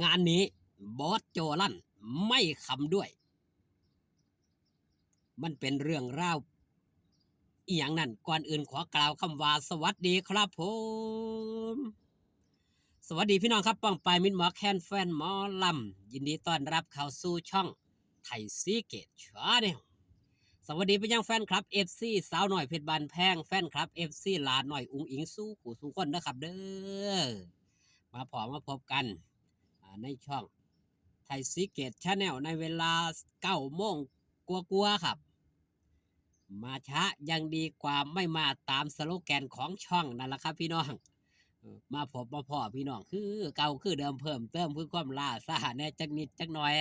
งานนี้บอสโจลั่นไม่คำด้วยมันเป็นเรื่องราวอีหยังนั่นก่อนอื่นขอกล่าวคำว่าสวัสดีครับผมสวัสดีพี่น้องครับป้องปายมิตรหมอแคนแฟนหมอลำยินดีต้อนรับเข้าสู่ช่องไทยซีเกตชาแนลสวัสดีไปยังแฟนคลับเอฟซีสาวหน่อยเพชรบานแพงแฟนคลับเอฟซีลาหน่อยอุงอิงสู้ขู่สู้คนนะครับเด้อมาพบกันในช่องไทยซีเกตชาแนลในเวลา9 โมงกว่าๆครับมาช้ายังดีกว่าไม่มาตามสโลแกนของช่องนั่นแหละครับพี่น้องมาพบมาพ่อพี่น้องคือเก่าคือเดิมเพิ่มเติมเพื่อความล่าซ่าแน่จักนิดจักหน่อย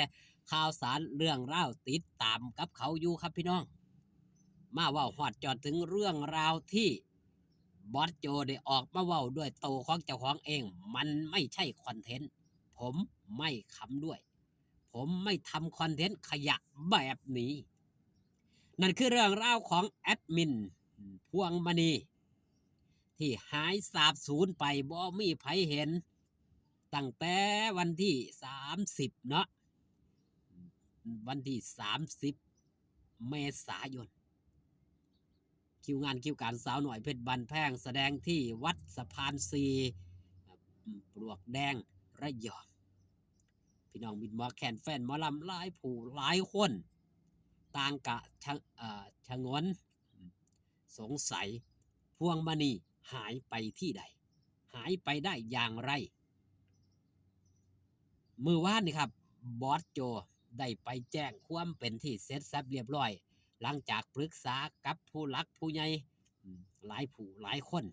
ข่าวสารเรื่องเล่าติดตามกับเขาอยู่ครับพี่น้องมาว่าหอดจอดถึงเรื่องราวที่บอสโจได้ออกมาเว้าด้วยโตของเจ้าของเองมันไม่ใช่คอนเทนต์ผมไม่ขำด้วยผมไม่ทำคอนเทนต์ขยะแบบนี้นั่นคือเรื่องราวของแอดมินพวงมณีที่หายสาบสูญไปบ่มีไผเห็นตั้งแต่วันที่30เนาะวันที่30เมษายนคิวงานคิวการสาวหน่อยเพชรบันแพงแสดงที่วัดสะพานซีปลวกแดงระยองพี่น้องมิดหมอแคนแฟนหมอลำหลายผู้หลายคนต่างกะชะงนสงสัยพวงมณีหายไปที่ใดหายไปได้อย่างไรมือว่านนี่ครับบอสโจได้ไปแจ้งความเป็นที่เสร็จสับเรียบร้อยหลังจากปรึกษากับผู้หลักผู้ใหญ่หลายผู้หลายคน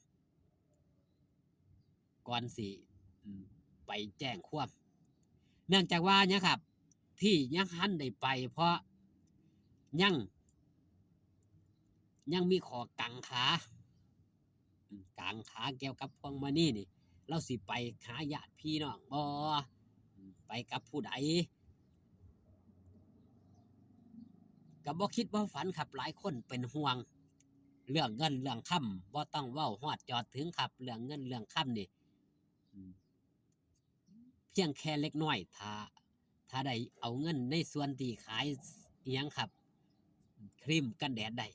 ก่อนสิไปแจ้งความเนื่องจากว่าเนี่ยครับที่ยังหันได้ไปเพราะยังมีขอกังขาเกี่ยวกับพวงมณีนี่เราสิไปหาญาติพี่น้องบ่ไปกับผู้ใดก็บ่คิดบ่ฝันครับหลายคนเป็นห่วงเรื่องเงินเรื่องค่ำบ่ต้องเว้าฮอดจอดถึงครับเรื่องเงินเรื่องค่ำนี่เพียงแค่เล็กน้อยถ้าได้เอาเงินในส่วนที่ขายอีหยังครับครีมกันแดดได้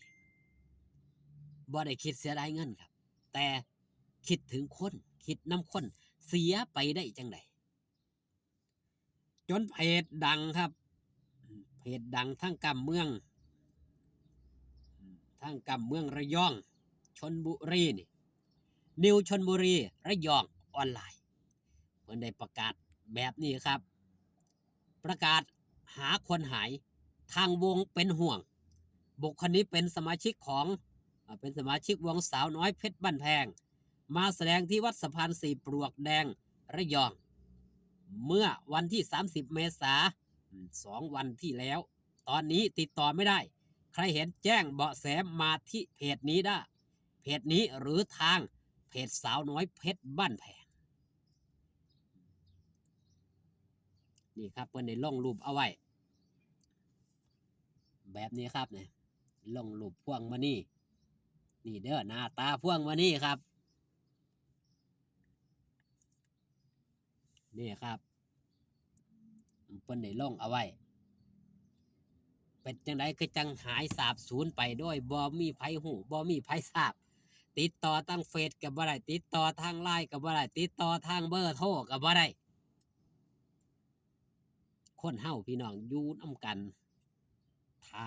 บ่ได้คิดเสียดายเงินครับแต่คิดถึงคนคิดน้ำคนเสียไปได้จังไดจนเพจดังครับเพจดังทั้งกำเมืองระยองชลบุรีนี่นิวชลบุรีระยองออนไลน์เพิ่นได้ประกาศแบบนี้ครับประกาศหาคนหายทางวงเป็นห่วงบุคคลนี้เป็นสมาชิกวงสาวน้อยเพชรบ้านแพงมาแสดงที่วัดสะพาน4ปลวกแดงระยองเมื่อวันที่30เมษายน2 วันที่แล้วตอนนี้ติดต่อไม่ได้ใครเห็นแจ้งเบาะแสมาที่เพจนี้ได้เพจนี้หรือทางเพจสาวน้อยเพชรบ้านแพงนี่ครับเพิ่นได้ลงรูปเอาไว้แบบนี้ครับเนี่ยลงรูปพวงมณีนี่เด้อหน้าตาพวงมณีครับนี่ครับเพิ่นได้ลงเอาไว้เป็นจังไดคือจังหายสาบสูญไปโดยบ่มีไผฮู้บ่มีไผทราบติดต่อทางเฟซก็บ่ได้ติดต่อทางไลน์ก็บ่ได้ติดต่อทางเบอร์โทรก็บ่ได้คนเฮาพี่น้องอยู่นำกันถ้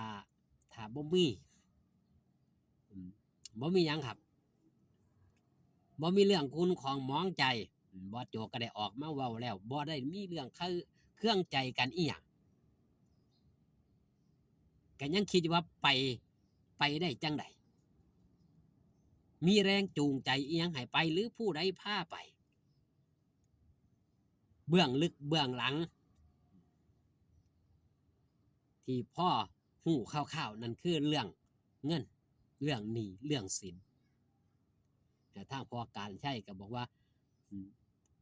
าบ่มีหยังครับบ่มีเรื่องคุณของหมองใจบอสโจก็ได้ออกมาเว้าแล้วบ่ได้มีเรื่องเครื่องใจกันอีหยังก็ยังคิดว่าไปได้จังไดมีแรงจูงใจอีหยังให้ไปหรือผู้ใดพาไปเบื้องลึกเบื้องหลังที่พ่อหู้คร่าวๆนั่นคือเรื่องเงินเรื่องหนี้เรื่องสินแต่ทางพอการใช้ก็บอกว่า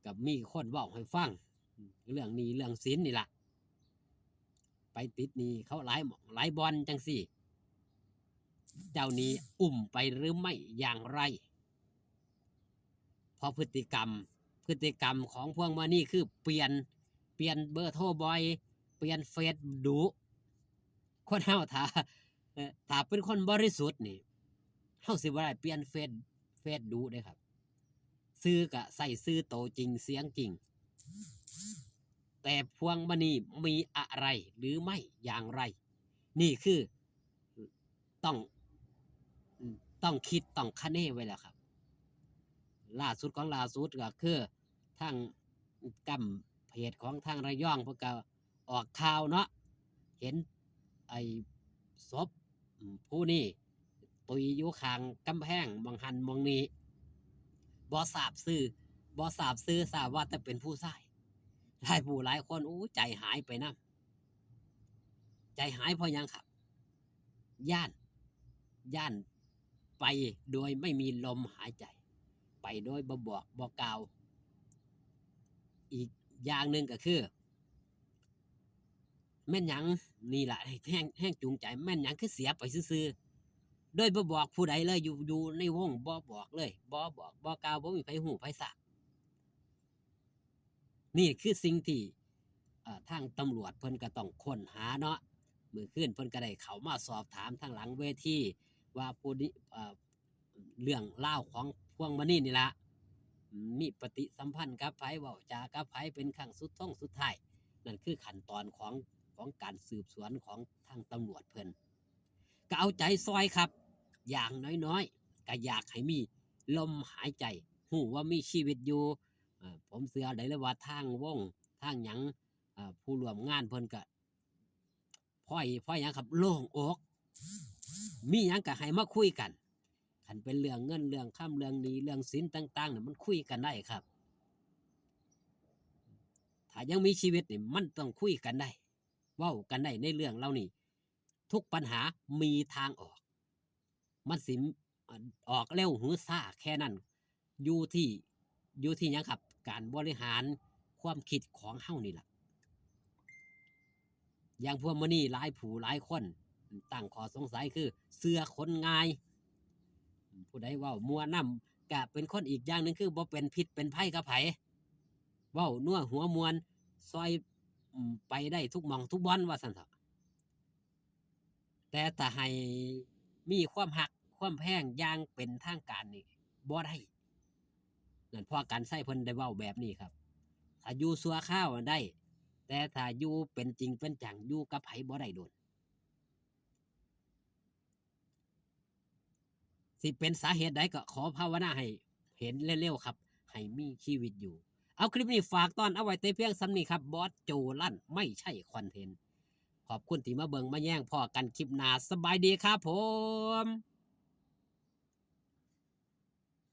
กับมีคนบอกให้ฟังเรื่องหนี้เรื่องสินนี่ล่ะไปติดหนี้เขาหลายบอนจังสี่เจ้านี้ไปหรือไม่อย่างไรเพราะพฤติกรรมของพวกมานี่คือเปลี่ยน เปลี่ยนเบอร์โทรบ่อยเปลี่ยนเฟซดุคนเฮาถ้าเป็นคนบริสุทธิ์นี่เฮาสิบ่ได้เปลี่ยนเฟซดุเด้ครับชื่อก็ใส่ชื่อโตจริงเสียงจริงแต่พวงมณีมีอะไรหรือไม่อย่างไรนี่คือต้องต้องคิดต้องคะเนไว้แล้วครับล่าสุดของล่าสุดก็คือทางกำเพจของทางระยองเพิ่นก็ออกข่าวเนาะเห็นไอ้ศพผู้นี้ตุยอยู่ข้างกำแพงมองหันมองนี้บ่ทราบชื่อบ่ทราบชื่อทราบว่าแต่เป็นผู้ชายหลายผู้หลายคนอู้ใจหายไปนํใจหายเพราะหยังครับย้านย้านไปโดยไม่มีลมหายใจไปโดยบ่บอกบ่กล่าวอีกอย่างหนึ่งก็คือแม่นหยังนี่แหละแห้งจูงใจแม่นหยังคือเสียไปซื่อๆโดยบ่บอกผู้ใดเลยอยู่ในวงบ่บอกเลยบ่บอกบ่กล่าวบ่มีไผฮู้ไผทราบนี่คือสิ่งที่ทางตำรวจเพิ่นก็ต้องค้นหาเนาะมื้อคืนเพิ่นก็ได้เข้ามาสอบถามทางหลังเวทีว่าผู้นี้เรื่องราวของพวงมณีนี่ล่ะมีปฏิสัมพันธ์กับไผเว้าจากับไผเป็นครั้งสุดท้ายนั่นคือขั้นตอนของการสืบสวนของทางตำรวจเพิ่นก็เอาใจซอยครับอย่างน้อยๆก็อยากให้มีลมหายใจฮู้ว่ามีชีวิตอยู่ผมเชื่อได้เลยว่าทางวงทางหยังผู้ร่วมงานเพิ่นก็พ้อยหยังครับโล่งอกมีหยังก็ให้มาคุยกันคันเป็นเรื่องเงินเรื่องค่ำเรื่องหนี้เรื่องสินต่างๆเนี่ยมันคุยกันได้ครับถ้ายังมีชีวิตนี่มันต้องคุยกันได้เว้ากันได้ในเรื่องเหล่านี้ทุกปัญหามีทางออกมันสิออกเร็วหรือช้าแค่นั้นอยู่ที่หยังครับการบริหารความคิดของเฮานี่ล่ะอย่างพวกมื้อนี้หลายผู้หลายคนตั้งข้อสงสัยคือเชื่อคนง่ายผู้ใดเว้ามั่วนำก็เป็นคนอีกอย่างหนึ่งคือบ่เป็นพิษเป็นภัยกับไผเว้านัวหัวมวนซอยไปได้ทุกหม่องทุกบ่อนว่าซั่นเถาะแต่ถ้าให้มีความรักความแพงอย่างเป็นทางการนี่บ่ได้นั่นเพราะการใช้เพิ่นได้เว้าแบบนี้ครับถ้าอยู่ชั่วคราวได้แต่ถ้าอยู่เป็นจริงเป็นจังอยู่กับไผบ่ได้โดนสิเป็นสาเหตุใดก็ขอภาวนาให้เห็นเร็วๆครับให้มีชีวิตอยู่เอาคลิปนี้ฝากตอนเอาไว้แต่เพียงส่ำนี้ครับบอสโจลั่นไม่ใช่คอนเทนต์ขอบคุณที่มาเบิ่งมาแย่งพอกันคลิปหน้าสบายดีครับผม